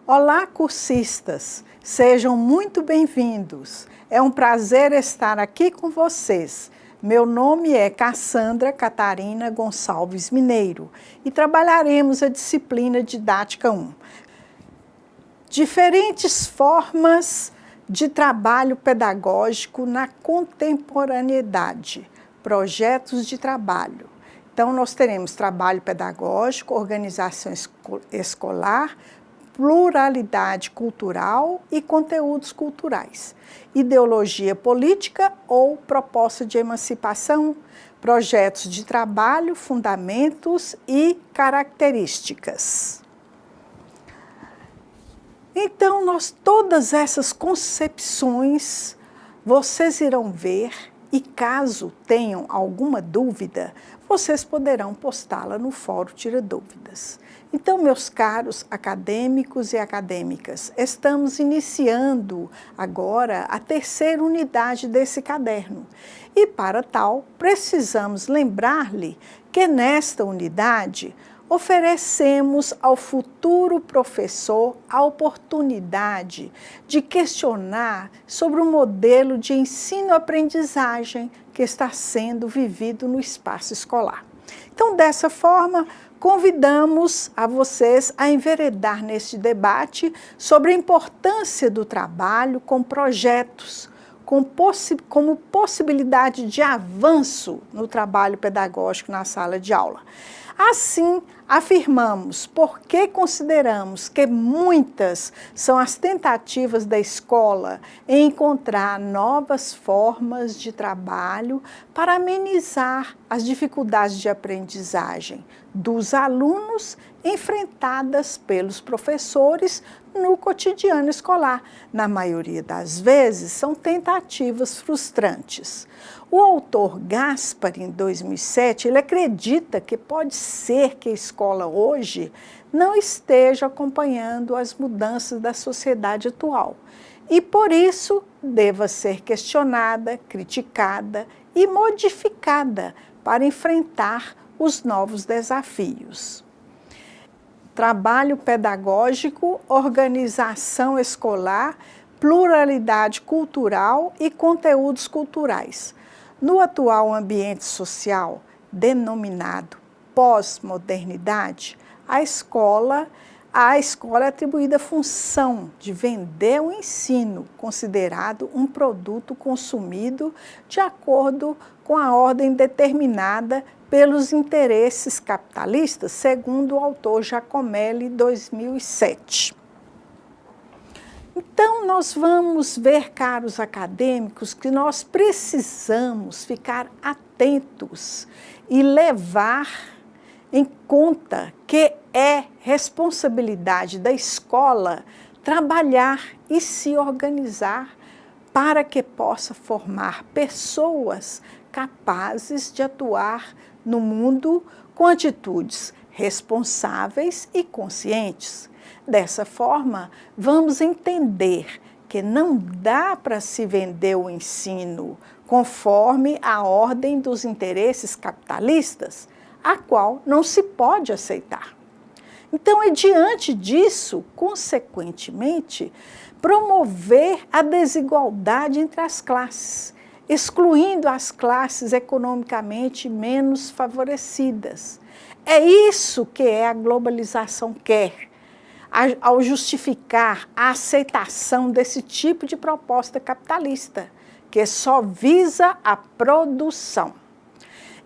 Olá, cursistas! Sejam muito bem-vindos. É um prazer estar aqui com vocês. Meu nome é Cassandra Catarina Gonçalves Mineiro e trabalharemos a disciplina Didática 1. Diferentes formas de trabalho pedagógico na contemporaneidade, projetos de trabalho. Então, nós teremos trabalho pedagógico, organização escolar, pluralidade cultural e conteúdos culturais, ideologia política ou proposta de emancipação, projetos de trabalho, fundamentos e características. Então, todas essas concepções vocês irão ver e caso tenham alguma dúvida, vocês poderão postá-la no Fórum Tira Dúvidas. Então, meus caros acadêmicos e acadêmicas, estamos iniciando agora a terceira unidade desse caderno. E para tal, precisamos lembrar-lhe que nesta unidade oferecemos ao futuro professor a oportunidade de questionar sobre o modelo de ensino-aprendizagem que está sendo vivido no espaço escolar. Então, dessa forma, convidamos a vocês a enveredar neste debate sobre a importância do trabalho com projetos, como possibilidade de avanço no trabalho pedagógico na sala de aula. Assim, afirmamos porque consideramos que muitas são as tentativas da escola em encontrar novas formas de trabalho para amenizar as dificuldades de aprendizagem dos alunos enfrentadas pelos professores no cotidiano escolar. Na maioria das vezes, são tentativas frustrantes. O autor Gaspar, em 2007, ele acredita que pode ser que a escola hoje não esteja acompanhando as mudanças da sociedade atual e, por isso, deva ser questionada, criticada e modificada para enfrentar os novos desafios. Trabalho pedagógico, organização escolar, pluralidade cultural e conteúdos culturais. No atual ambiente social, denominado pós-modernidade, a escola é atribuída a função de vender o ensino, considerado um produto consumido de acordo com a ordem determinada pelos interesses capitalistas, segundo o autor Giacomelli, 2007. Então, nós vamos ver, caros acadêmicos, que nós precisamos ficar atentos e levar em conta que é responsabilidade da escola trabalhar e se organizar para que possa formar pessoas capazes de atuar no mundo com atitudes responsáveis e conscientes. Dessa forma, vamos entender que não dá para se vender o ensino conforme a ordem dos interesses capitalistas, a qual não se pode aceitar. Então, é diante disso, consequentemente, promover a desigualdade entre as classes, excluindo as classes economicamente menos favorecidas. É isso que a globalização quer, ao justificar a aceitação desse tipo de proposta capitalista, que só visa a produção.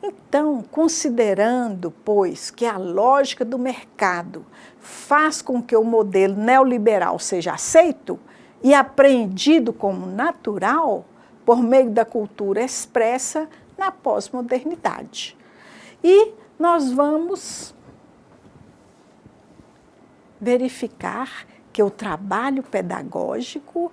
Então, considerando, pois, que a lógica do mercado faz com que o modelo neoliberal seja aceito e apreendido como natural por meio da cultura expressa na pós-modernidade. E nós vamos verificar que o trabalho pedagógico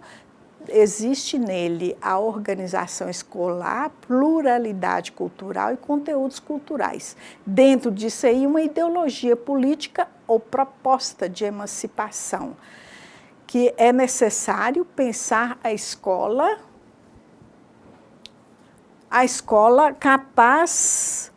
existe nele a organização escolar, pluralidade cultural e conteúdos culturais. Dentro disso aí, uma ideologia política ou proposta de emancipação, que é necessário pensar a escola capaz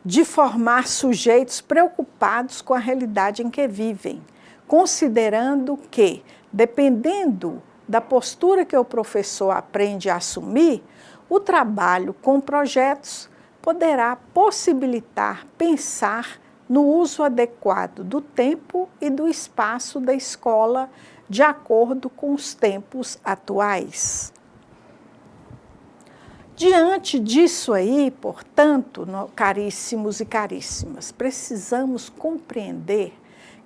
de formar sujeitos preocupados com a realidade em que vivem, considerando que, dependendo da postura que o professor aprende a assumir, o trabalho com projetos poderá possibilitar pensar no uso adequado do tempo e do espaço da escola de acordo com os tempos atuais. Diante disso aí, portanto, caríssimos e caríssimas, precisamos compreender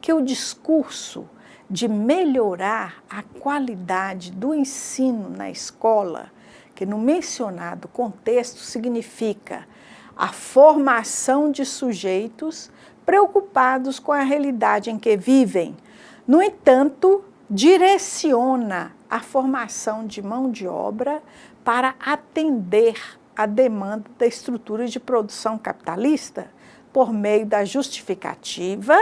que o discurso de melhorar a qualidade do ensino na escola, que no mencionado contexto significa a formação de sujeitos preocupados com a realidade em que vivem, no entanto, direciona a formação de mão de obra para atender à demanda da estrutura de produção capitalista, por meio da justificativa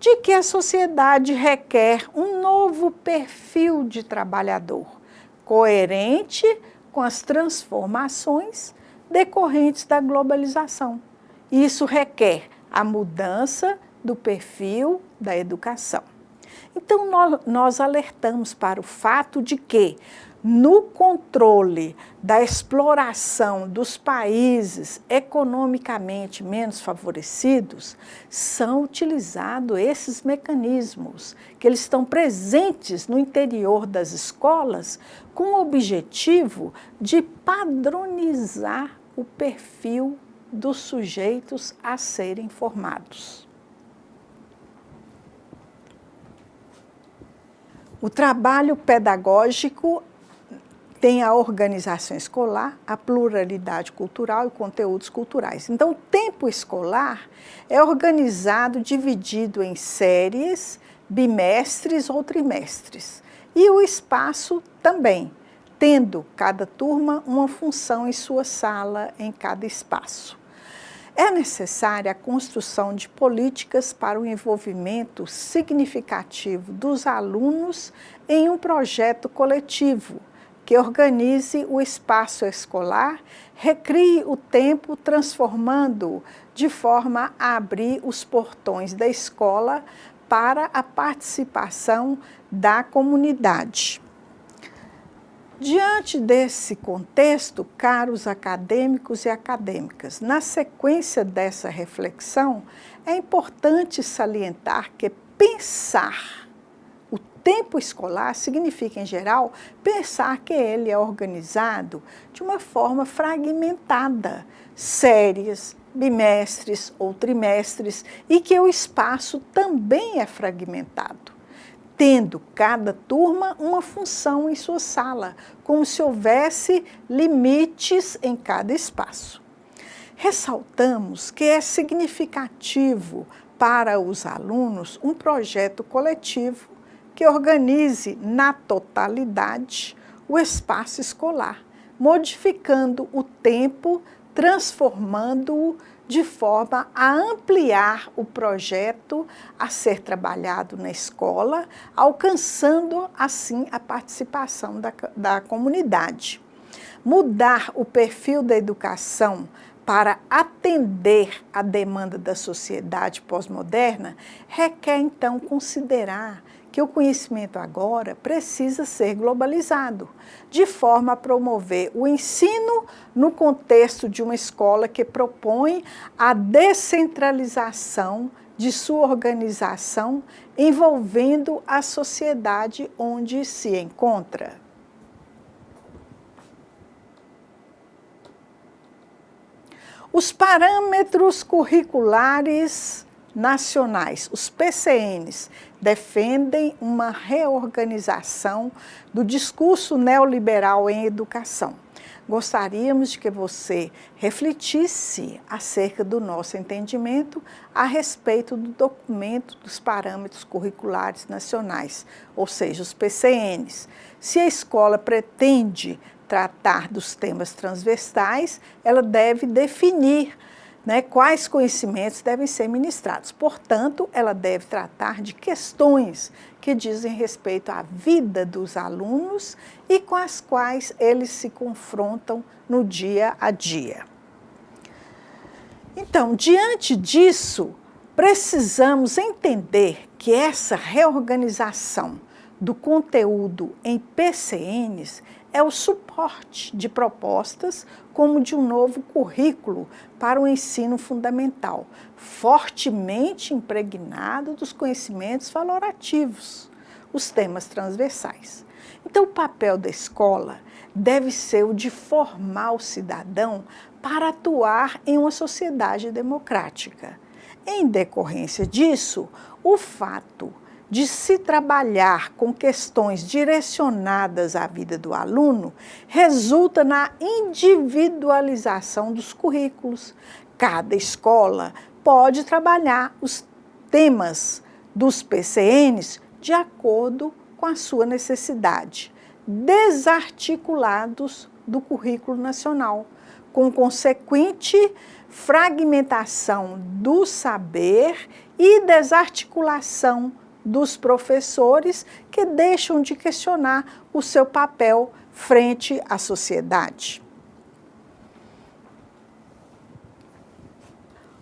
de que a sociedade requer um novo perfil de trabalhador, coerente com as transformações decorrentes da globalização. Isso requer a mudança do perfil da educação. Então, nós alertamos para o fato de que, no controle da exploração dos países economicamente menos favorecidos, são utilizados esses mecanismos, que eles estão presentes no interior das escolas, com o objetivo de padronizar o perfil dos sujeitos a serem formados. O trabalho pedagógico tem a organização escolar, a pluralidade cultural e conteúdos culturais. Então, o tempo escolar é organizado, dividido em séries, bimestres ou trimestres. E o espaço também, tendo cada turma uma função em sua sala, em cada espaço. É necessária a construção de políticas para o envolvimento significativo dos alunos em um projeto coletivo, que organize o espaço escolar, recrie o tempo, transformando-o de forma a abrir os portões da escola para a participação da comunidade. Diante desse contexto, caros acadêmicos e acadêmicas, na sequência dessa reflexão, é importante salientar que pensar o tempo escolar significa, em geral, pensar que ele é organizado de uma forma fragmentada, séries, bimestres ou trimestres, e que o espaço também é fragmentado, tendo cada turma uma função em sua sala, como se houvesse limites em cada espaço. Ressaltamos que é significativo para os alunos um projeto coletivo que organize na totalidade o espaço escolar, modificando o tempo, transformando-o de forma a ampliar o projeto a ser trabalhado na escola, alcançando assim a participação da comunidade. Mudar o perfil da educação para atender à demanda da sociedade pós-moderna requer, então, considerar que o conhecimento agora precisa ser globalizado, de forma a promover o ensino no contexto de uma escola que propõe a descentralização de sua organização, envolvendo a sociedade onde se encontra. Os parâmetros curriculares nacionais, os PCNs, defendem uma reorganização do discurso neoliberal em educação. Gostaríamos de que você refletisse acerca do nosso entendimento a respeito do documento dos parâmetros curriculares nacionais, ou seja, os PCNs. Se a escola pretende tratar dos temas transversais, ela deve definir quais conhecimentos devem ser ministrados. Portanto, ela deve tratar de questões que dizem respeito à vida dos alunos e com as quais eles se confrontam no dia a dia. Então, diante disso, precisamos entender que essa reorganização do conteúdo em PCNs é o suporte de propostas como de um novo currículo para o ensino fundamental, fortemente impregnado dos conhecimentos valorativos, os temas transversais. Então, o papel da escola deve ser o de formar o cidadão para atuar em uma sociedade democrática. Em decorrência disso, o fato de se trabalhar com questões direcionadas à vida do aluno resulta na individualização dos currículos. Cada escola pode trabalhar os temas dos PCNs de acordo com a sua necessidade, desarticulados do currículo nacional, com consequente fragmentação do saber e desarticulação dos professores que deixam de questionar o seu papel frente à sociedade.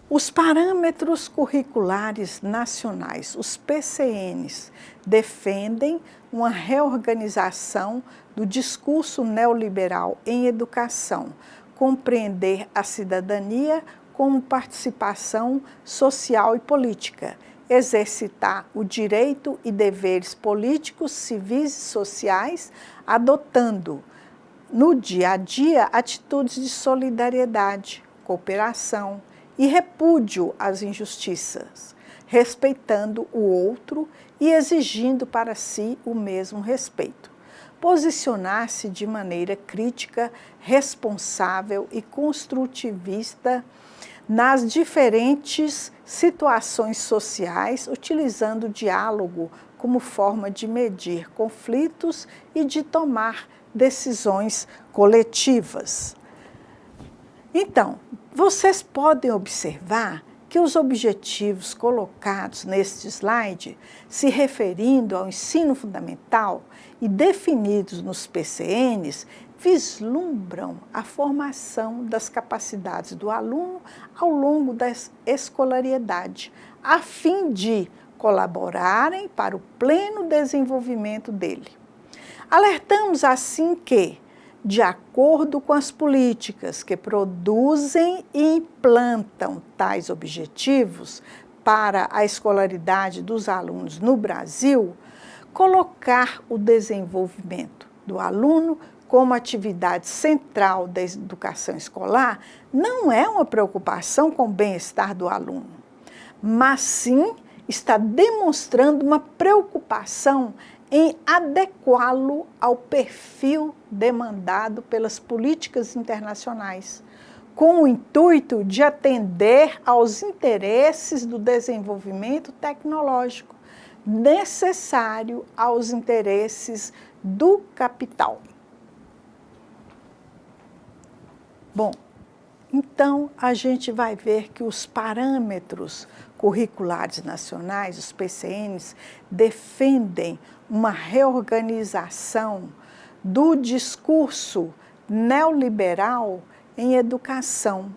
Os parâmetros curriculares nacionais, os PCNs, defendem uma reorganização do discurso neoliberal em educação, compreender a cidadania como participação social e política, exercitar o direito e deveres políticos, civis e sociais, adotando no dia a dia atitudes de solidariedade, cooperação e repúdio às injustiças, respeitando o outro e exigindo para si o mesmo respeito. Posicionar-se de maneira crítica, responsável e construtivista nas diferentes situações sociais, utilizando o diálogo como forma de medir conflitos e de tomar decisões coletivas. Então, vocês podem observar que os objetivos colocados neste slide, se referindo ao ensino fundamental e definidos nos PCNs, vislumbram a formação das capacidades do aluno ao longo da escolaridade, a fim de colaborarem para o pleno desenvolvimento dele. Alertamos assim que, de acordo com as políticas que produzem e implantam tais objetivos para a escolaridade dos alunos no Brasil, colocar o desenvolvimento do aluno como atividade central da educação escolar não é uma preocupação com o bem-estar do aluno, mas sim está demonstrando uma preocupação em adequá-lo ao perfil demandado pelas políticas internacionais, com o intuito de atender aos interesses do desenvolvimento tecnológico, necessário aos interesses do capital. Bom, então a gente vai ver que os parâmetros curriculares nacionais, os PCNs, defendem uma reorganização do discurso neoliberal em educação.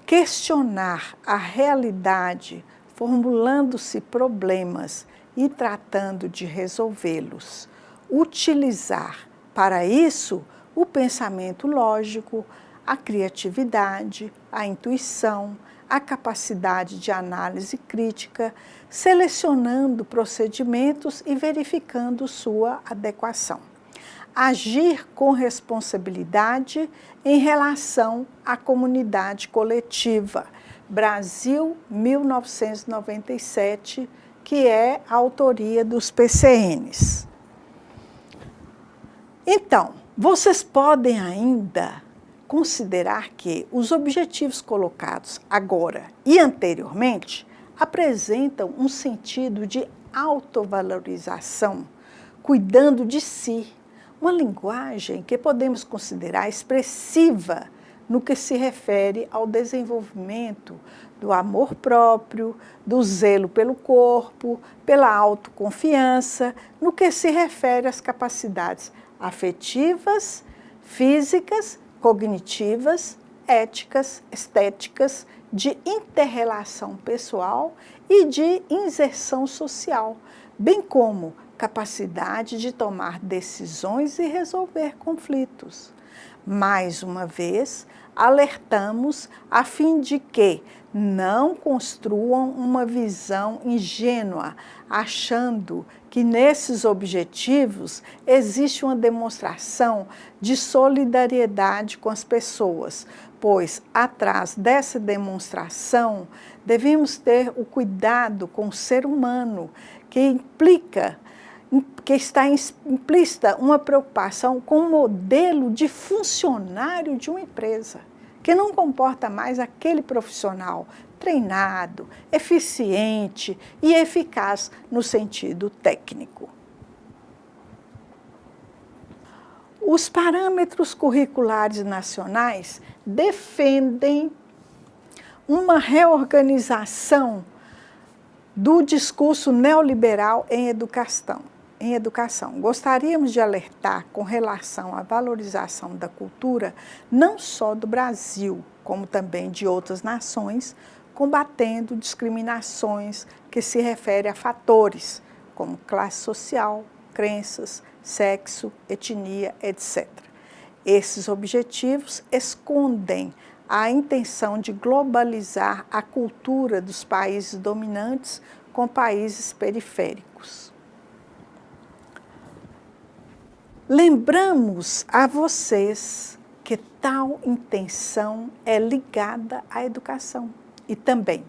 Questionar a realidade, formulando-se problemas e tratando de resolvê-los. Utilizar, para isso, o pensamento lógico, a criatividade, a intuição, a capacidade de análise crítica, selecionando procedimentos e verificando sua adequação. Agir com responsabilidade em relação à comunidade coletiva. Brasil, 1997, que é a autoria dos PCNs. Então, vocês podem ainda considerar que os objetivos colocados agora e anteriormente apresentam um sentido de autovalorização, cuidando de si, uma linguagem que podemos considerar expressiva no que se refere ao desenvolvimento do amor próprio, do zelo pelo corpo, pela autoconfiança, no que se refere às capacidades afetivas, físicas, cognitivas, éticas, estéticas de interrelação pessoal e de inserção social, bem como capacidade de tomar decisões e resolver conflitos. Mais uma vez, alertamos a fim de que não construam uma visão ingênua, achando que nesses objetivos existe uma demonstração de solidariedade com as pessoas, pois atrás dessa demonstração devemos ter o cuidado com o ser humano, que está implícita uma preocupação com o modelo de funcionário de uma empresa, que não comporta mais aquele profissional treinado, eficiente e eficaz no sentido técnico. Os parâmetros curriculares nacionais defendem uma reorganização do discurso neoliberal em educação. Gostaríamos de alertar com relação à valorização da cultura, não só do Brasil, como também de outras nações, combatendo discriminações que se referem a fatores como classe social, crenças, sexo, etnia, etc. Esses objetivos escondem a intenção de globalizar a cultura dos países dominantes com países periféricos. Lembramos a vocês que tal intenção é ligada à educação e também,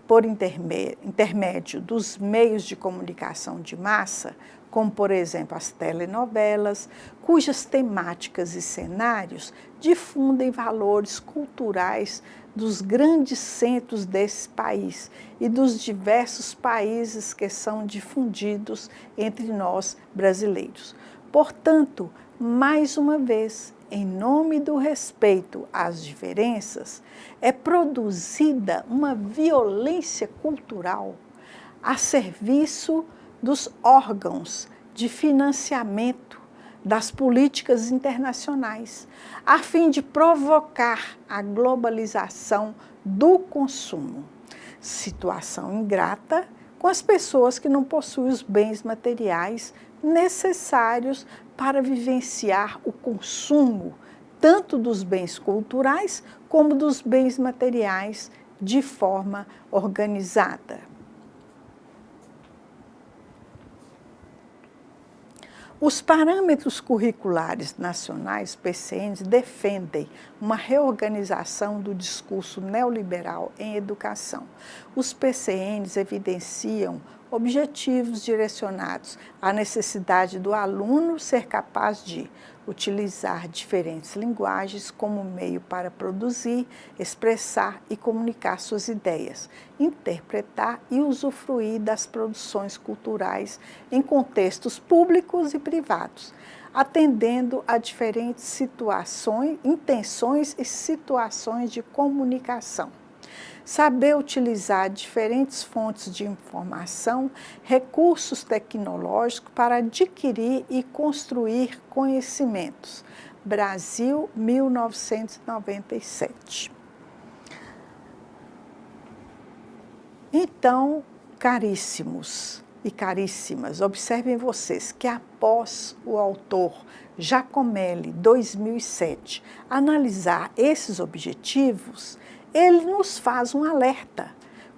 por intermédio dos meios de comunicação de massa, como, por exemplo, as telenovelas, cujas temáticas e cenários difundem valores culturais dos grandes centros desse país e dos diversos países que são difundidos entre nós brasileiros. Portanto, mais uma vez, em nome do respeito às diferenças, é produzida uma violência cultural a serviço dos órgãos de financiamento das políticas internacionais, a fim de provocar a globalização do consumo. Situação ingrata com as pessoas que não possuem os bens materiais necessários para vivenciar o consumo, tanto dos bens culturais como dos bens materiais, de forma organizada. Os parâmetros curriculares nacionais, PCNs, defendem uma reorganização do discurso neoliberal em educação. Os PCNs evidenciam objetivos direcionados à necessidade do aluno ser capaz de utilizar diferentes linguagens como meio para produzir, expressar e comunicar suas ideias, interpretar e usufruir das produções culturais em contextos públicos e privados, atendendo a diferentes situações, intenções e situações de comunicação. Saber utilizar diferentes fontes de informação, recursos tecnológicos para adquirir e construir conhecimentos. Brasil, 1997. Então, caríssimos e caríssimas, observem vocês que após o autor Giacomelli, 2007, analisar esses objetivos, ele nos faz um alerta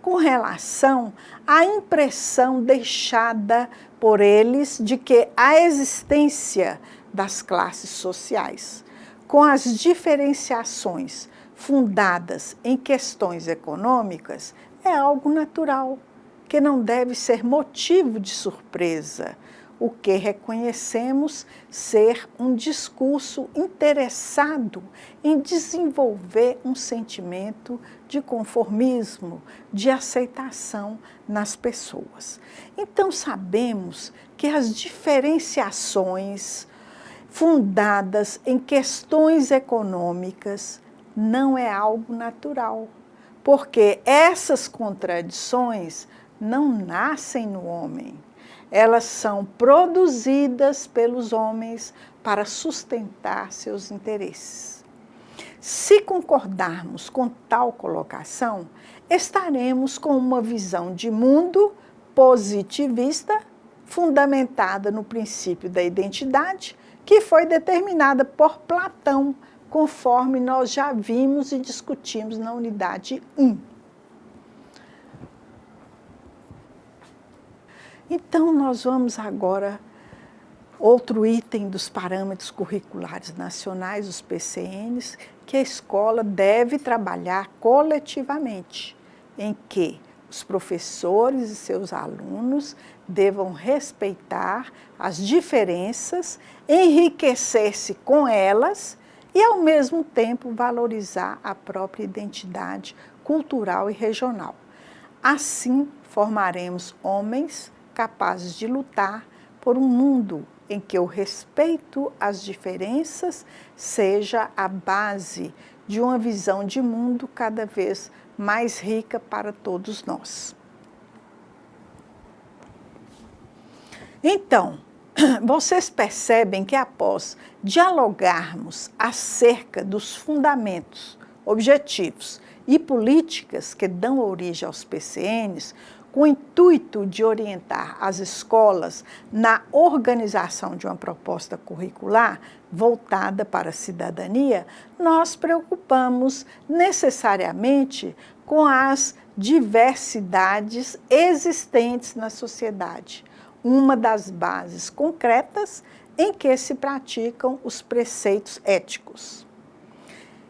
com relação à impressão deixada por eles de que a existência das classes sociais, com as diferenciações fundadas em questões econômicas, é algo natural, que não deve ser motivo de surpresa, o que reconhecemos ser um discurso interessado em desenvolver um sentimento de conformismo, de aceitação nas pessoas. Então, sabemos que as diferenciações fundadas em questões econômicas não é algo natural, porque essas contradições não nascem no homem. Elas são produzidas pelos homens para sustentar seus interesses. Se concordarmos com tal colocação, estaremos com uma visão de mundo positivista, fundamentada no princípio da identidade, que foi determinada por Platão, conforme nós já vimos e discutimos na unidade 1. Então, nós vamos agora, outro item dos parâmetros curriculares nacionais, os PCNs, que a escola deve trabalhar coletivamente, em que os professores e seus alunos devam respeitar as diferenças, enriquecer-se com elas e, ao mesmo tempo, valorizar a própria identidade cultural e regional. Assim, formaremos homens capazes de lutar por um mundo em que o respeito às diferenças seja a base de uma visão de mundo cada vez mais rica para todos nós. Então, vocês percebem que após dialogarmos acerca dos fundamentos, objetivos e políticas que dão origem aos PCNs, com o intuito de orientar as escolas na organização de uma proposta curricular voltada para a cidadania, nós preocupamos necessariamente com as diversidades existentes na sociedade, uma das bases concretas em que se praticam os preceitos éticos.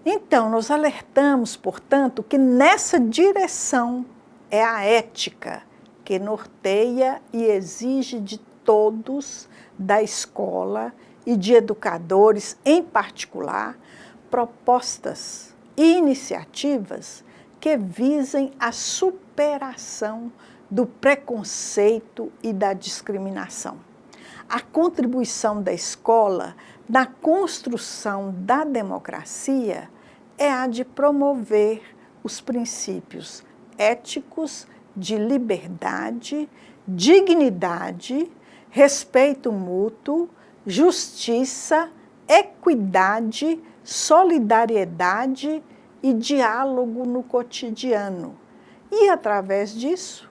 Então, nós alertamos, portanto, que nessa direção é a ética que norteia e exige de todos da escola e de educadores em particular propostas e iniciativas que visem a superação do preconceito e da discriminação. A contribuição da escola na construção da democracia é a de promover os princípios éticos de liberdade, dignidade, respeito mútuo, justiça, equidade, solidariedade e diálogo no cotidiano. E, através disso,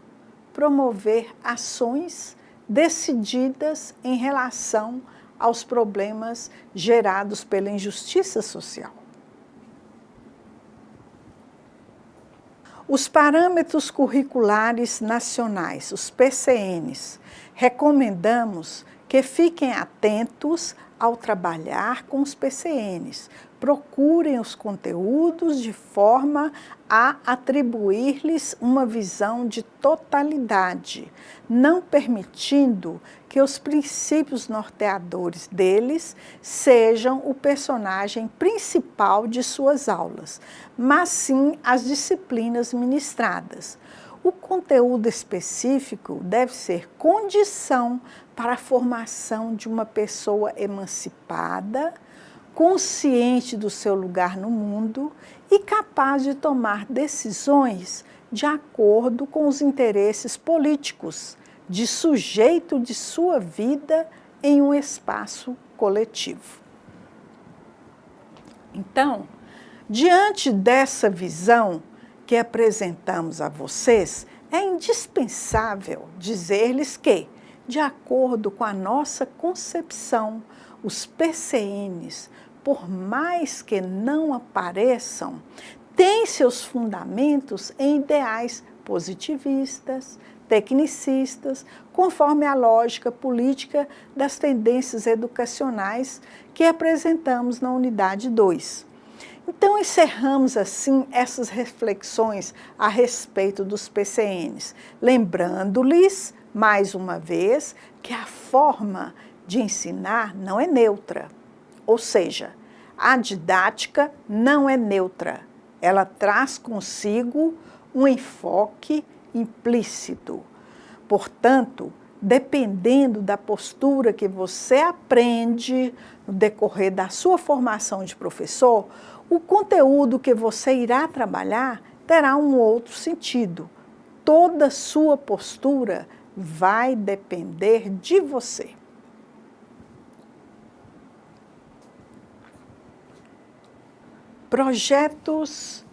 promover ações decididas em relação aos problemas gerados pela injustiça social. Os parâmetros curriculares nacionais, os PCNs, recomendamos que fiquem atentos ao trabalhar com os PCNs. Procurem os conteúdos de forma a atribuir-lhes uma visão de totalidade, não permitindo que os princípios norteadores deles sejam o personagem principal de suas aulas, mas sim as disciplinas ministradas. O conteúdo específico deve ser condição para a formação de uma pessoa emancipada, consciente do seu lugar no mundo e capaz de tomar decisões de acordo com os interesses políticos, de sujeito de sua vida em um espaço coletivo. Então, diante dessa visão que apresentamos a vocês, é indispensável dizer-lhes que, de acordo com a nossa concepção, os PCNs, por mais que não apareçam, têm seus fundamentos em ideais positivistas, tecnicistas, conforme a lógica política das tendências educacionais que apresentamos na unidade 2. Então, encerramos assim essas reflexões a respeito dos PCNs, lembrando-lhes, mais uma vez, que a forma de ensinar não é neutra, ou seja, a didática não é neutra, ela traz consigo um enfoque implícito. Portanto, dependendo da postura que você aprende no decorrer da sua formação de professor, o conteúdo que você irá trabalhar terá um outro sentido. Toda sua postura vai depender de você. Projetos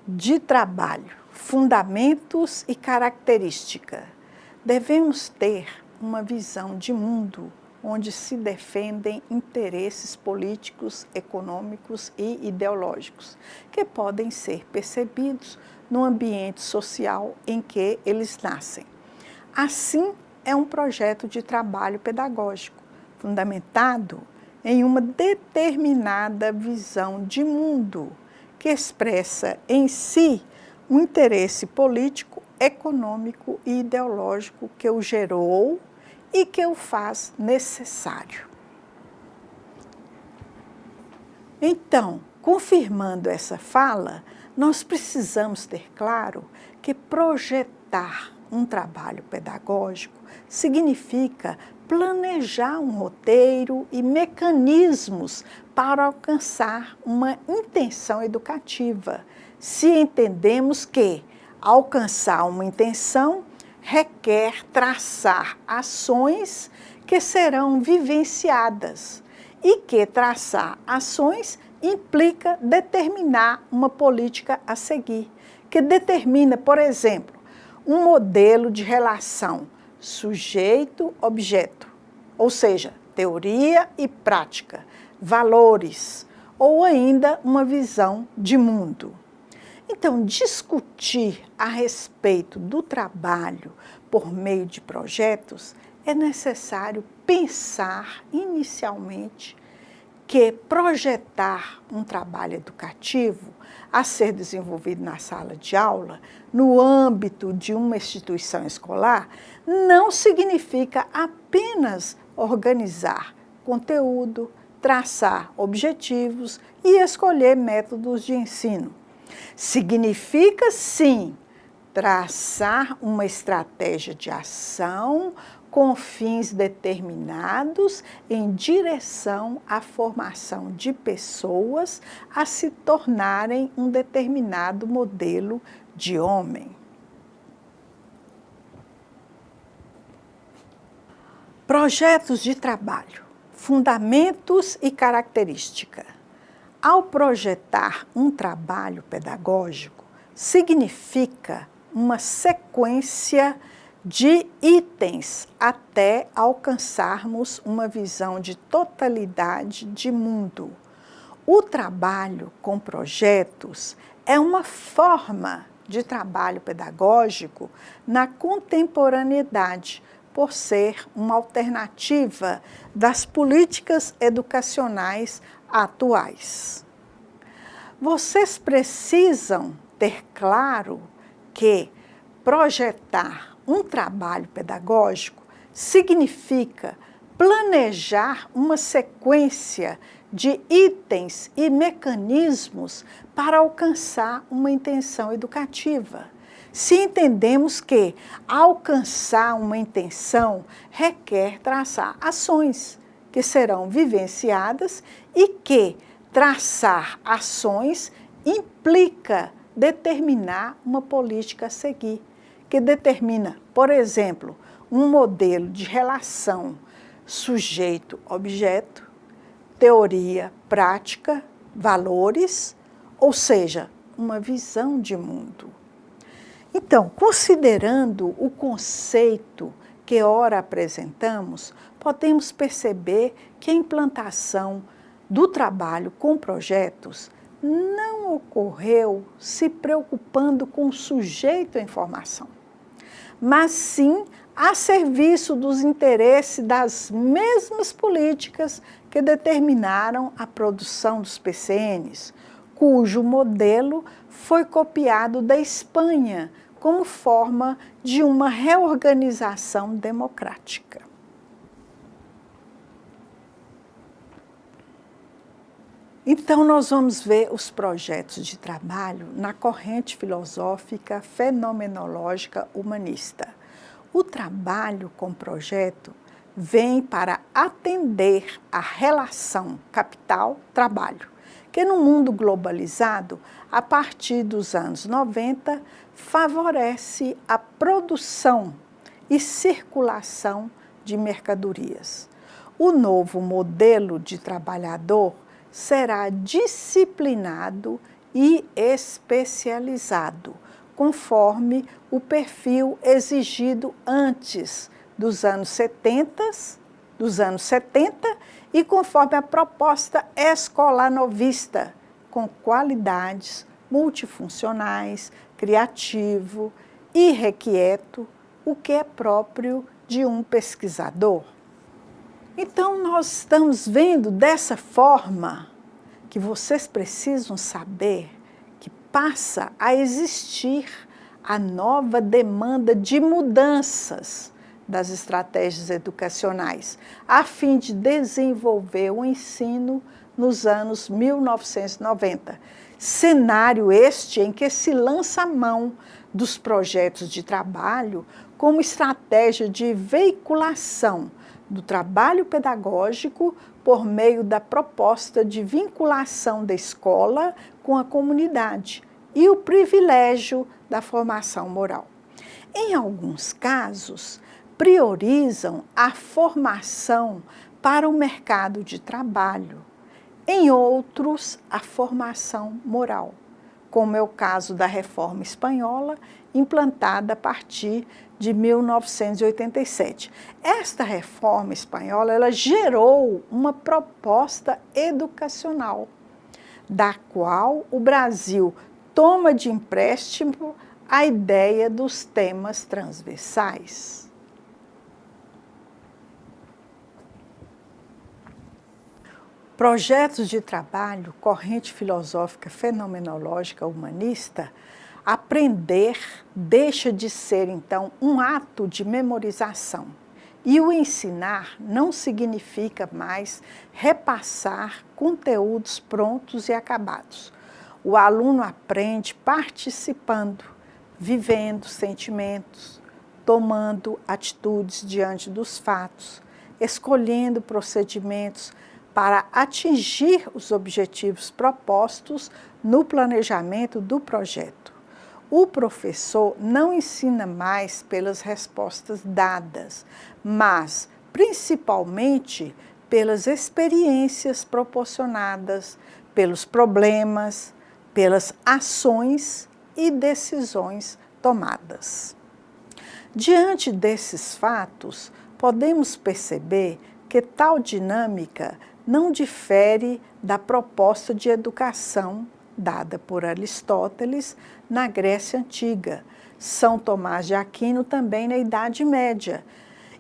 de trabalho, fundamentos e característica. Devemos ter uma visão de mundo onde se defendem interesses políticos, econômicos e ideológicos, que podem ser percebidos no ambiente social em que eles nascem. Assim, é um projeto de trabalho pedagógico, fundamentado em uma determinada visão de mundo, que expressa em si um interesse político, econômico e ideológico que o gerou e que o faz necessário. Então, confirmando essa fala, nós precisamos ter claro que projetar um trabalho pedagógico significa planejar um roteiro e mecanismos para alcançar uma intenção educativa, se entendemos que alcançar uma intenção requer traçar ações que serão vivenciadas e que traçar ações implica determinar uma política a seguir, que determina, por exemplo, um modelo de relação sujeito-objeto, ou seja, teoria e prática, valores, ou ainda uma visão de mundo. Então, discutir a respeito do trabalho por meio de projetos é necessário pensar inicialmente que projetar um trabalho educativo a ser desenvolvido na sala de aula, no âmbito de uma instituição escolar, não significa apenas organizar conteúdo, traçar objetivos e escolher métodos de ensino. Significa, sim, traçar uma estratégia de ação com fins determinados em direção à formação de pessoas a se tornarem um determinado modelo de homem. Projetos de trabalho, fundamentos e característica. Ao projetar um trabalho pedagógico, significa uma sequência de itens até alcançarmos uma visão de totalidade de mundo. O trabalho com projetos é uma forma de trabalho pedagógico na contemporaneidade, por ser uma alternativa das políticas educacionais atuais. Vocês precisam ter claro que projetar um trabalho pedagógico significa planejar uma sequência de itens e mecanismos para alcançar uma intenção educativa. Se entendemos que alcançar uma intenção requer traçar ações que serão vivenciadas e que traçar ações implica determinar uma política a seguir, que determina, por exemplo, um modelo de relação sujeito-objeto, teoria, prática, valores, ou seja, uma visão de mundo. Então, considerando o conceito que ora apresentamos, podemos perceber que a implantação do trabalho com projetos não ocorreu se preocupando com o sujeito em formação, mas sim a serviço dos interesses das mesmas políticas que determinaram a produção dos PCNs, cujo modelo foi copiado da Espanha como forma de uma reorganização democrática. Então, nós vamos ver os projetos de trabalho na corrente filosófica fenomenológica humanista. O trabalho com projeto vem para atender à relação capital-trabalho, que no mundo globalizado, a partir dos anos 90, favorece a produção e circulação de mercadorias. O novo modelo de trabalhador será disciplinado e especializado, conforme o perfil exigido antes dos anos 70 e conforme a proposta escolar novista, com qualidades multifuncionais, criativo, irrequieto, o que é próprio de um pesquisador. Então, nós estamos vendo dessa forma que vocês precisam saber que passa a existir a nova demanda de mudanças das estratégias educacionais, a fim de desenvolver o ensino nos anos 1990. Cenário este em que se lança a mão dos projetos de trabalho como estratégia de veiculação do trabalho pedagógico por meio da proposta de vinculação da escola com a comunidade e o privilégio da formação moral. Em alguns casos, priorizam a formação para o mercado de trabalho, em outros, a formação moral, como é o caso da Reforma Espanhola, implantada a partir de 1987. Esta reforma espanhola, ela gerou uma proposta educacional, da qual o Brasil toma de empréstimo a ideia dos temas transversais. Projetos de trabalho, corrente filosófica fenomenológica humanista, aprender deixa de ser, então, um ato de memorização. E o ensinar não significa mais repassar conteúdos prontos e acabados. O aluno aprende participando, vivendo sentimentos, tomando atitudes diante dos fatos, escolhendo procedimentos para atingir os objetivos propostos no planejamento do projeto. O professor não ensina mais pelas respostas dadas, mas principalmente pelas experiências proporcionadas, pelos problemas, pelas ações e decisões tomadas. Diante desses fatos, podemos perceber que tal dinâmica não difere da proposta de educação dada por Aristóteles na Grécia Antiga, São Tomás de Aquino também na Idade Média,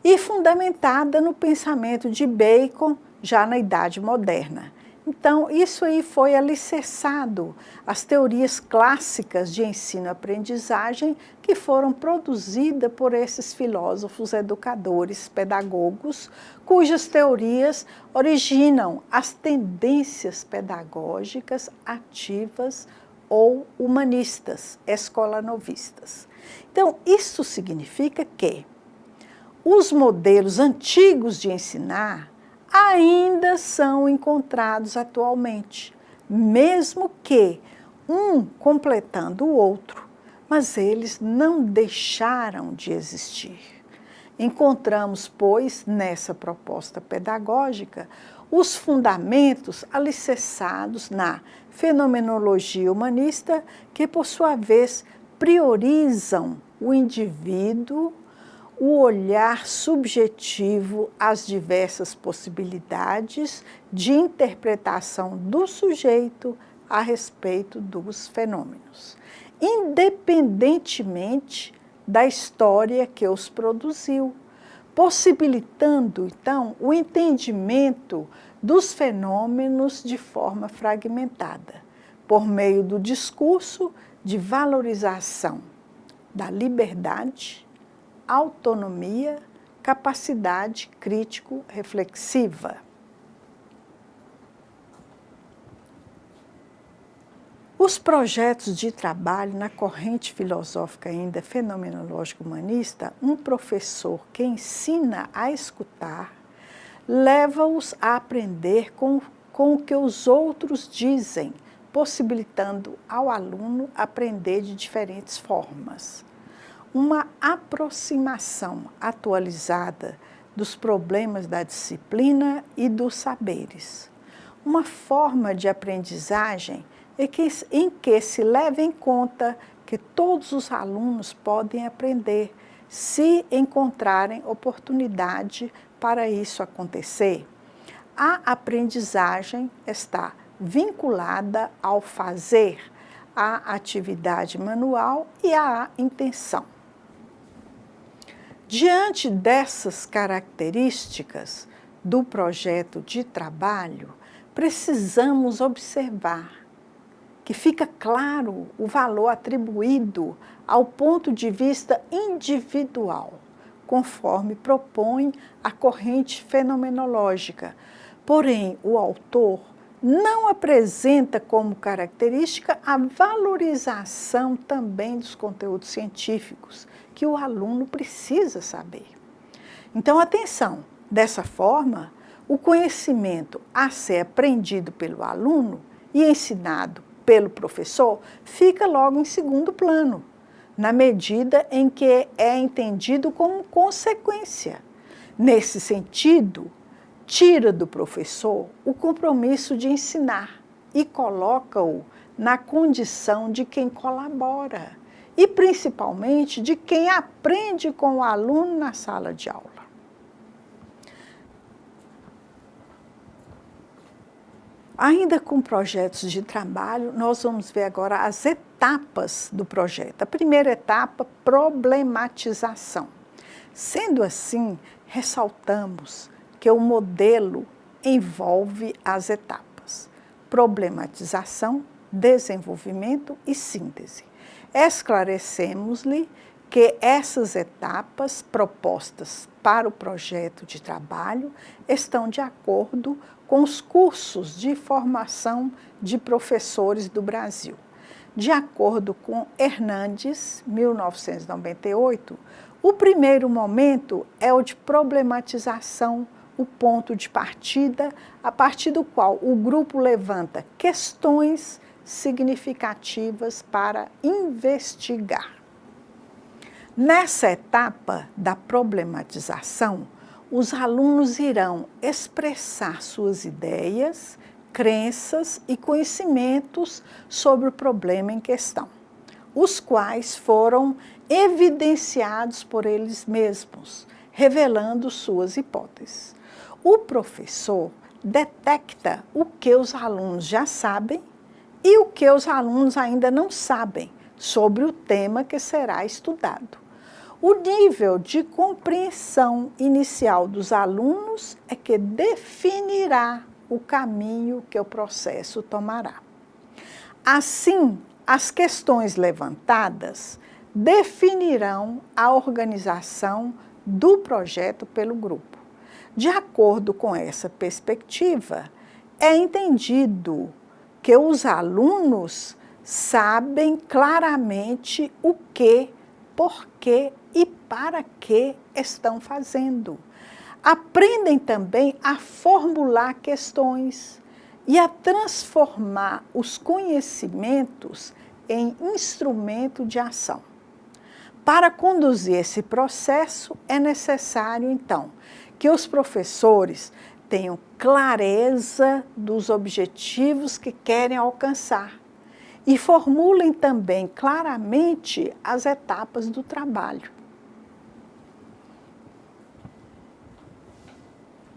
e fundamentada no pensamento de Bacon já na Idade Moderna. Então, isso aí foi alicerçado às teorias clássicas de ensino-aprendizagem que foram produzidas por esses filósofos, educadores, pedagogos, cujas teorias originam as tendências pedagógicas ativas ou humanistas, escolanovistas. Então, isso significa que os modelos antigos de ensinar ainda são encontrados atualmente, mesmo que um completando o outro, mas eles não deixaram de existir. Encontramos, pois, nessa proposta pedagógica, os fundamentos alicerçados na fenomenologia humanista, que, por sua vez, priorizam o indivíduo, o olhar subjetivo às diversas possibilidades de interpretação do sujeito a respeito dos fenômenos, independentemente da história que os produziu, possibilitando, então, o entendimento dos fenômenos de forma fragmentada, por meio do discurso de valorização da liberdade, autonomia, capacidade crítico-reflexiva. Os projetos de trabalho na corrente filosófica ainda fenomenológica humanista, um professor que ensina a escutar, leva-os a aprender com o que os outros dizem, possibilitando ao aluno aprender de diferentes formas. Uma aproximação atualizada dos problemas da disciplina e dos saberes. uma forma de aprendizagem em que se leva em conta que todos os alunos podem aprender, se encontrarem oportunidade para isso acontecer. A aprendizagem está vinculada ao fazer, à atividade manual e à intenção. Diante dessas características do projeto de trabalho, precisamos observar que fica claro o valor atribuído ao ponto de vista individual, conforme propõe a corrente fenomenológica. Porém, o autor não apresenta como característica a valorização também dos conteúdos científicos, que o aluno precisa saber. Então, atenção, dessa forma, o conhecimento a ser aprendido pelo aluno e ensinado pelo professor fica logo em segundo plano, na medida em que é entendido como consequência. Nesse sentido, tira do professor o compromisso de ensinar e coloca-o na condição de quem colabora e, principalmente, de quem aprende com o aluno na sala de aula. Ainda com projetos de trabalho, nós vamos ver agora as etapas do projeto. A primeira etapa, problematização. Sendo assim, ressaltamos que o modelo envolve as etapas: problematização, desenvolvimento e síntese. Esclarecemos-lhe que essas etapas propostas para o projeto de trabalho estão de acordo com os cursos de formação de professores do Brasil. De acordo com Hernandes, 1998, o primeiro momento é o de problematização, o ponto de partida, a partir do qual o grupo levanta questões significativas para investigar. Nessa etapa da problematização, os alunos irão expressar suas ideias, crenças e conhecimentos sobre o problema em questão, os quais foram evidenciados por eles mesmos, revelando suas hipóteses. O professor detecta o que os alunos já sabem e o que os alunos ainda não sabem sobre o tema que será estudado. O nível de compreensão inicial dos alunos é que definirá o caminho que o processo tomará. Assim, as questões levantadas definirão a organização do projeto pelo grupo. De acordo com essa perspectiva, é entendido que os alunos sabem claramente o que, por que e para que estão fazendo. Aprendem também a formular questões e a transformar os conhecimentos em instrumento de ação. Para conduzir esse processo, é necessário, então, que os professores tenham clareza dos objetivos que querem alcançar e formulem também claramente as etapas do trabalho.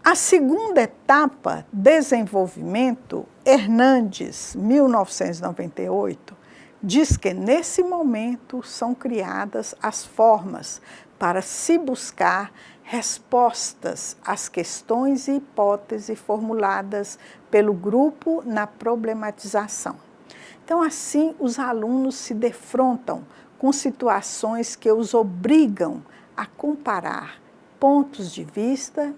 A segunda etapa, desenvolvimento, Hernandes, 1998, diz que nesse momento são criadas as formas para se buscar respostas às questões e hipóteses formuladas pelo grupo na problematização. Então, assim, os alunos se defrontam com situações que os obrigam a comparar pontos de vista,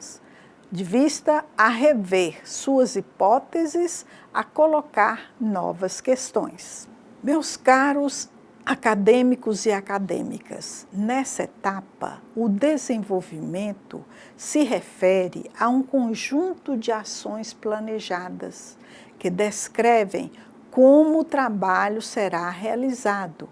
a rever suas hipóteses, a colocar novas questões. Meus caros acadêmicos e acadêmicas, nessa etapa, o desenvolvimento se refere a um conjunto de ações planejadas que descrevem como o trabalho será realizado,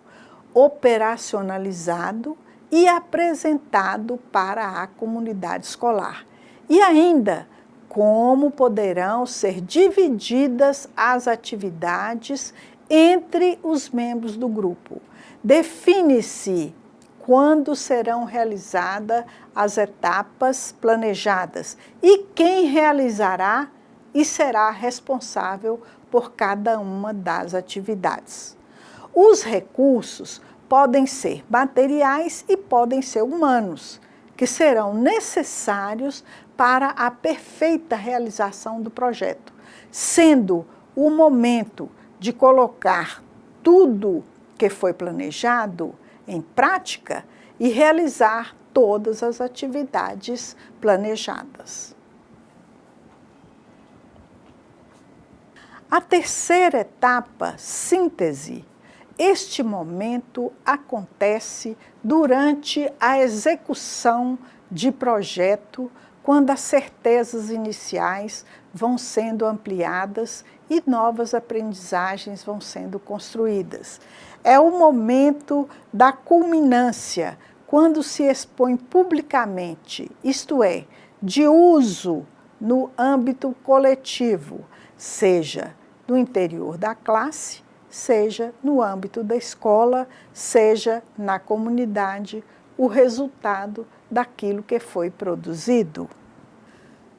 operacionalizado e apresentado para a comunidade escolar. E ainda, como poderão ser divididas as atividades entre os membros do grupo. Define-se quando serão realizadas as etapas planejadas e quem realizará e será responsável por cada uma das atividades. Os recursos podem ser materiais e podem ser humanos, que serão necessários para a perfeita realização do projeto, sendo o momento de colocar tudo que foi planejado em prática e realizar todas as atividades planejadas. A terceira etapa, síntese. Este momento acontece durante a execução de projeto, quando as certezas iniciais vão sendo ampliadas e novas aprendizagens vão sendo construídas. É o momento da culminância, quando se expõe publicamente, isto é, de uso no âmbito coletivo, seja no interior da classe, seja no âmbito da escola, seja na comunidade, o resultado daquilo que foi produzido.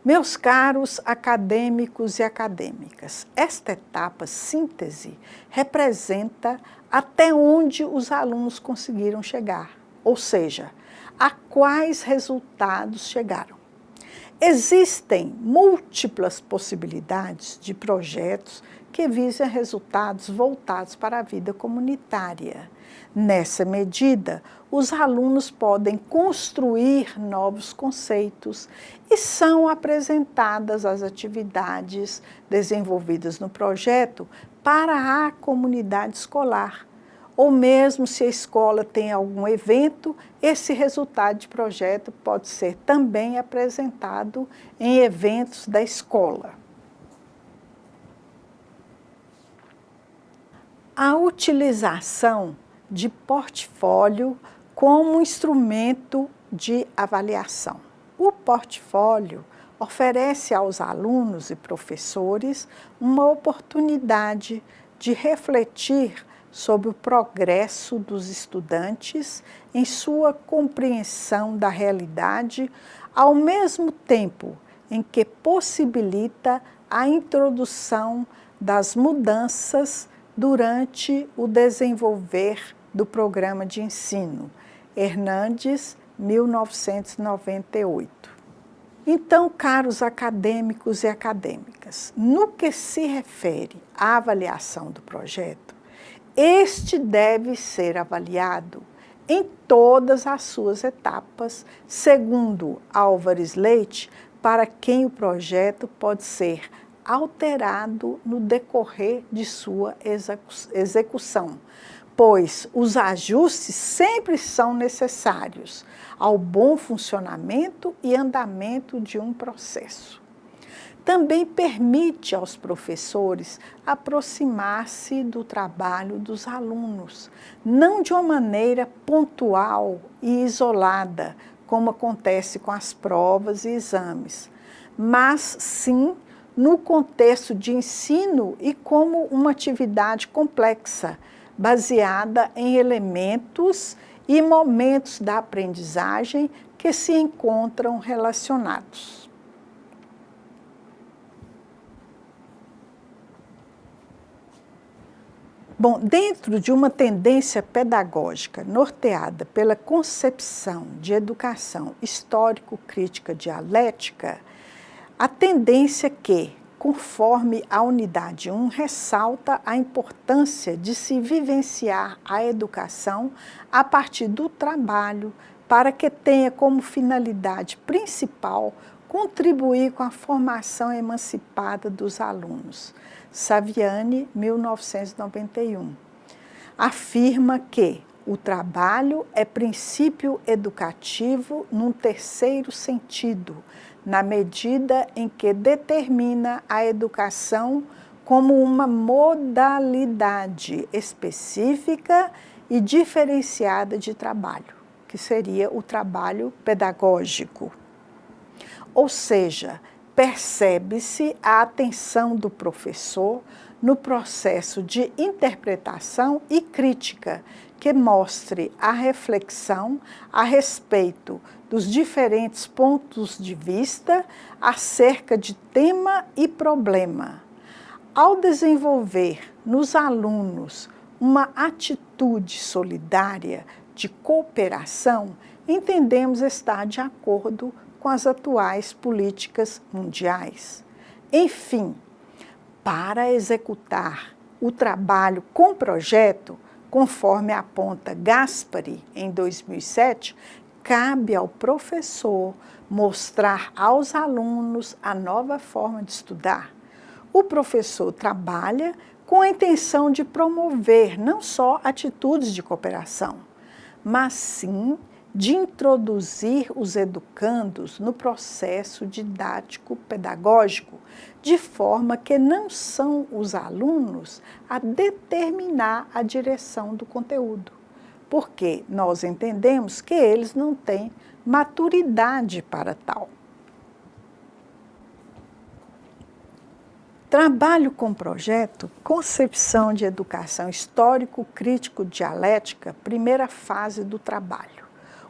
Meus caros acadêmicos e acadêmicas, esta etapa síntese representa até onde os alunos conseguiram chegar, ou seja, a quais resultados chegaram. Existem múltiplas possibilidades de projetos que visam resultados voltados para a vida comunitária. Nessa medida, os alunos podem construir novos conceitos e são apresentadas as atividades desenvolvidas no projeto para a comunidade escolar. Ou mesmo se a escola tem algum evento, esse resultado de projeto pode ser também apresentado em eventos da escola. A utilização de portfólio como instrumento de avaliação. O portfólio oferece aos alunos e professores uma oportunidade de refletir sobre o progresso dos estudantes em sua compreensão da realidade, ao mesmo tempo em que possibilita a introdução das mudanças durante o desenvolver do programa de ensino. Hernandes, 1998. Então, caros acadêmicos e acadêmicas, no que se refere à avaliação do projeto, este deve ser avaliado em todas as suas etapas, segundo Álvares Leite, para quem o projeto pode ser alterado no decorrer de sua execução, pois os ajustes sempre são necessários ao bom funcionamento e andamento de um processo. Também permite aos professores aproximar-se do trabalho dos alunos, não de uma maneira pontual e isolada, como acontece com as provas e exames, mas sim no contexto de ensino e como uma atividade complexa, baseada em elementos e momentos da aprendizagem que se encontram relacionados. Bom, dentro de uma tendência pedagógica norteada pela concepção de educação histórico-crítica dialética, a tendência que, conforme a unidade 1, ressalta a importância de se vivenciar a educação a partir do trabalho, para que tenha como finalidade principal contribuir com a formação emancipada dos alunos. Saviani, 1991. Afirma que o trabalho é princípio educativo num terceiro sentido, na medida em que determina a educação como uma modalidade específica e diferenciada de trabalho, que seria o trabalho pedagógico. Ou seja, Percebe-se a atenção do professor no processo de interpretação e crítica, que mostre a reflexão a respeito dos diferentes pontos de vista acerca de tema e problema. Ao desenvolver nos alunos uma atitude solidária de cooperação, entendemos estar de acordo com as atuais políticas mundiais. Enfim, para executar o trabalho com projeto, conforme aponta Gaspari em 2007, cabe ao professor mostrar aos alunos a nova forma de estudar. O professor trabalha com a intenção de promover não só atitudes de cooperação, mas sim de introduzir os educandos no processo didático-pedagógico, de forma que não são os alunos a determinar a direção do conteúdo, porque nós entendemos que eles não têm maturidade para tal. Trabalho com projeto, concepção de educação histórico-crítico-dialética, primeira fase do trabalho.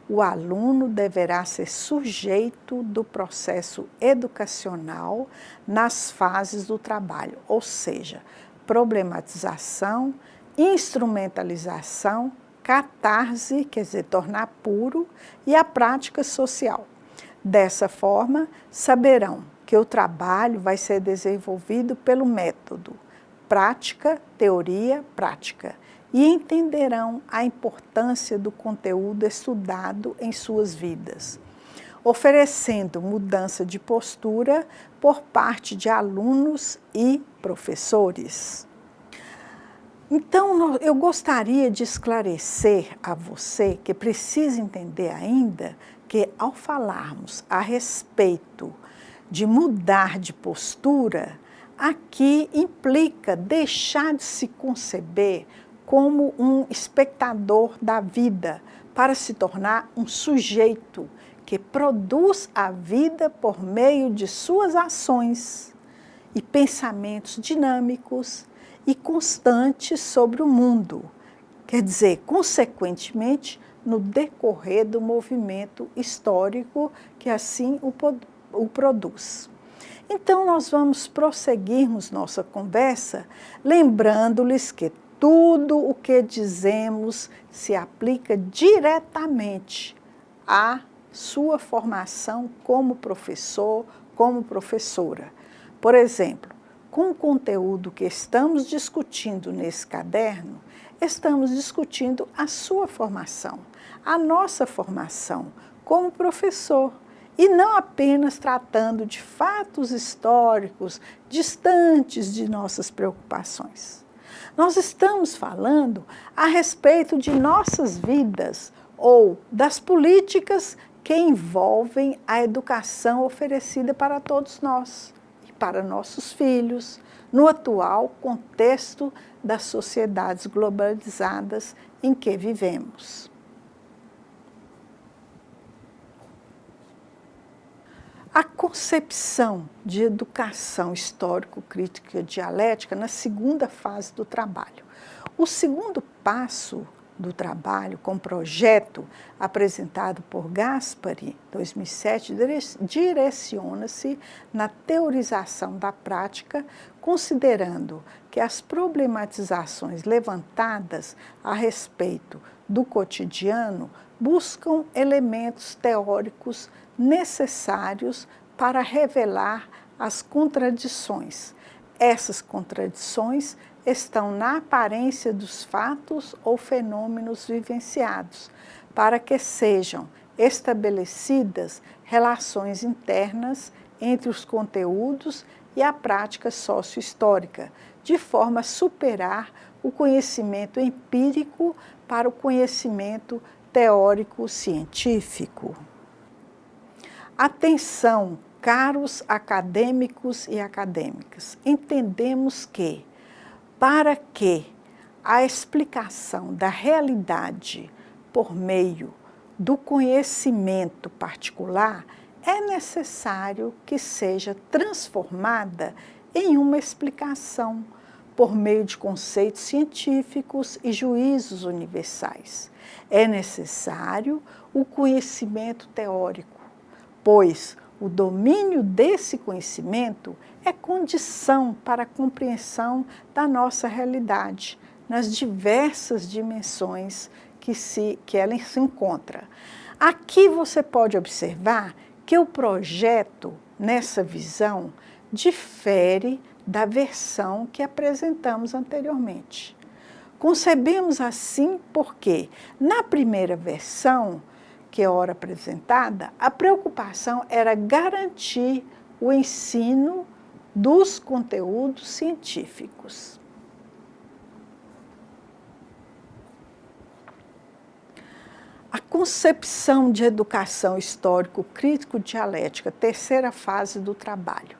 O aluno deverá ser sujeito do processo educacional nas fases do trabalho, ou seja, problematização, instrumentalização, catarse, quer dizer, tornar puro, e a prática social. Dessa forma, saberão que o trabalho vai ser desenvolvido pelo método prática, teoria, prática, e entenderão a importância do conteúdo estudado em suas vidas, oferecendo mudança de postura por parte de alunos e professores. Então, eu gostaria de esclarecer a você que precisa entender ainda que, ao falarmos a respeito de mudar de postura, aqui implica deixar de se conceber como um espectador da vida, para se tornar um sujeito que produz a vida por meio de suas ações e pensamentos dinâmicos e constantes sobre o mundo, quer dizer, consequentemente, no decorrer do movimento histórico que assim o produz. Então, nós vamos prosseguirmos nossa conversa, lembrando-lhes que tudo o que dizemos se aplica diretamente à sua formação como professor, como professora. Por exemplo, com o conteúdo que estamos discutindo nesse caderno, estamos discutindo a sua formação, a nossa formação como professor, e não apenas tratando de fatos históricos distantes de nossas preocupações. Nós estamos falando a respeito de nossas vidas ou das políticas que envolvem a educação oferecida para todos nós e para nossos filhos, no atual contexto das sociedades globalizadas em que vivemos. A concepção de educação histórico-crítica e dialética na segunda fase do trabalho. O segundo passo do trabalho com projeto apresentado por Gaspari, 2007, direciona-se na teorização da prática, considerando que as problematizações levantadas a respeito do cotidiano buscam elementos teóricos necessários para revelar as contradições. Essas contradições estão na aparência dos fatos ou fenômenos vivenciados, para que sejam estabelecidas relações internas entre os conteúdos e a prática sociohistórica, de forma a superar o conhecimento empírico para o conhecimento teórico-científico. Atenção, caros acadêmicos e acadêmicas, entendemos que, para que a explicação da realidade por meio do conhecimento particular, é necessário que seja transformada em uma explicação por meio de conceitos científicos e juízos universais. É necessário o conhecimento teórico, pois o domínio desse conhecimento é condição para a compreensão da nossa realidade, nas diversas dimensões que ela se encontra. Aqui você pode observar que o projeto, nessa visão, difere da versão que apresentamos anteriormente. Concebemos assim porque, na primeira versão, que é ora apresentada, a preocupação era garantir o ensino dos conteúdos científicos. A concepção de educação histórico-crítico-dialética, terceira fase do trabalho.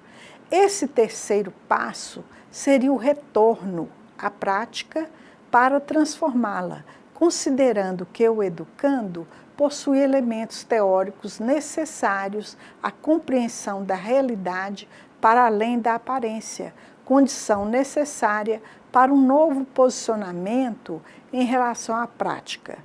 Esse terceiro passo seria o retorno à prática para transformá-la, considerando que o educando possui elementos teóricos necessários à compreensão da realidade para além da aparência, condição necessária para um novo posicionamento em relação à prática.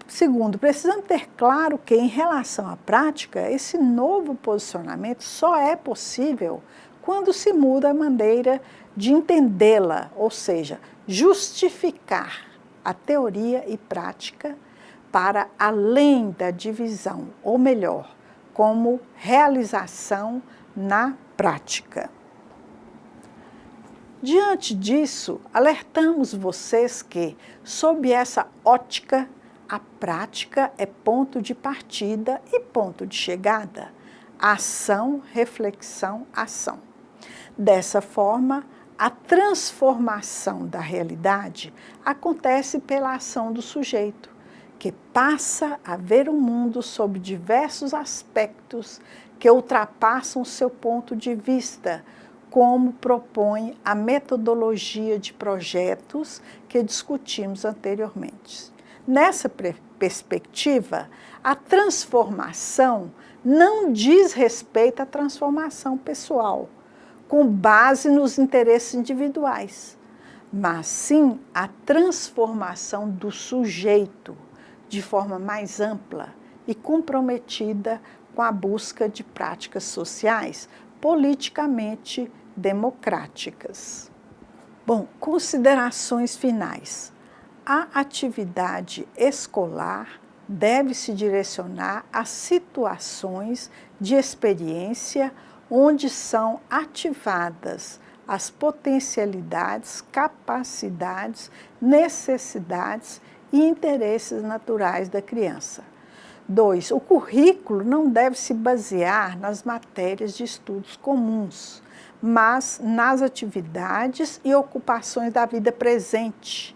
Segundo, precisamos ter claro que, em relação à prática, esse novo posicionamento só é possível quando se muda a maneira de entendê-la, ou seja, justificar a teoria e prática para além da divisão, ou melhor, como realização na prática. Diante disso, alertamos vocês que, sob essa ótica, a prática é ponto de partida e ponto de chegada. Ação, reflexão, ação. Dessa forma, a transformação da realidade acontece pela ação do sujeito, que passa a ver o mundo sob diversos aspectos que ultrapassam seu ponto de vista, como propõe a metodologia de projetos que discutimos anteriormente. Nessa perspectiva, a transformação não diz respeito à transformação pessoal, com base nos interesses individuais, mas sim a transformação do sujeito de forma mais ampla e comprometida com a busca de práticas sociais politicamente democráticas. Bom, considerações finais. A atividade escolar deve se direcionar a situações de experiência onde são ativadas as potencialidades, capacidades, necessidades e interesses naturais da criança. 2. O currículo não deve se basear nas matérias de estudos comuns, mas nas atividades e ocupações da vida presente,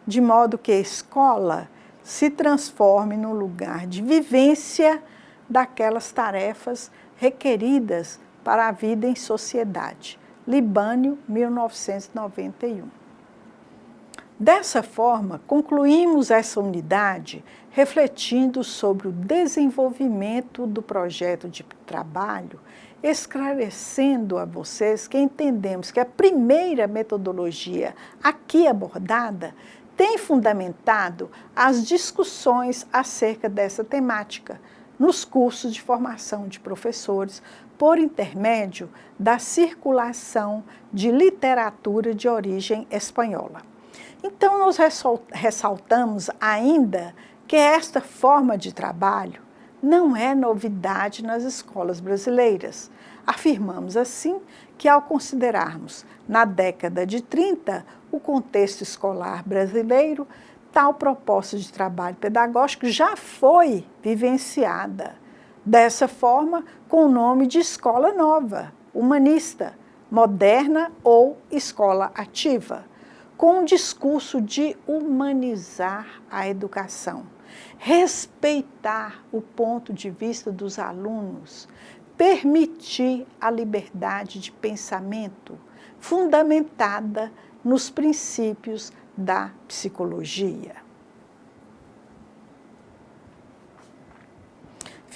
de modo que a escola se transforme no lugar de vivência daquelas tarefas requeridas para a vida em sociedade. Libânio, 1991. Dessa forma, concluímos essa unidade refletindo sobre o desenvolvimento do projeto de trabalho, esclarecendo a vocês que entendemos que a primeira metodologia aqui abordada tem fundamentado as discussões acerca dessa temática nos cursos de formação de professores por intermédio da circulação de literatura de origem espanhola. Então, nós ressaltamos ainda que esta forma de trabalho não é novidade nas escolas brasileiras. Afirmamos, assim, que ao considerarmos, na década de 30, o contexto escolar brasileiro, tal proposta de trabalho pedagógico já foi vivenciada. Dessa forma, com o nome de escola nova, humanista, moderna ou escola ativa, com um discurso de humanizar a educação, respeitar o ponto de vista dos alunos, permitir a liberdade de pensamento fundamentada nos princípios da psicologia.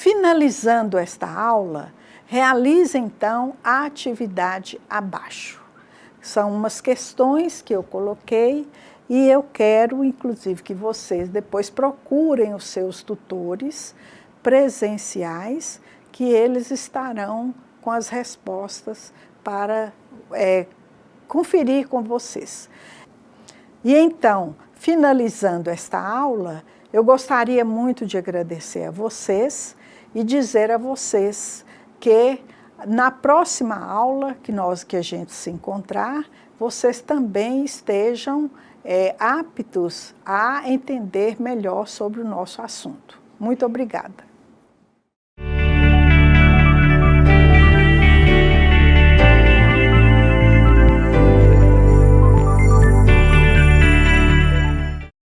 Finalizando esta aula, realize então a atividade abaixo. São umas questões que eu coloquei e eu quero, inclusive, que vocês depois procurem os seus tutores presenciais, que eles estarão com as respostas para conferir com vocês. E então, finalizando esta aula, eu gostaria muito de agradecer a vocês e dizer a vocês que na próxima aula que a gente se encontrar, vocês também estejam aptos a entender melhor sobre o nosso assunto. Muito obrigada.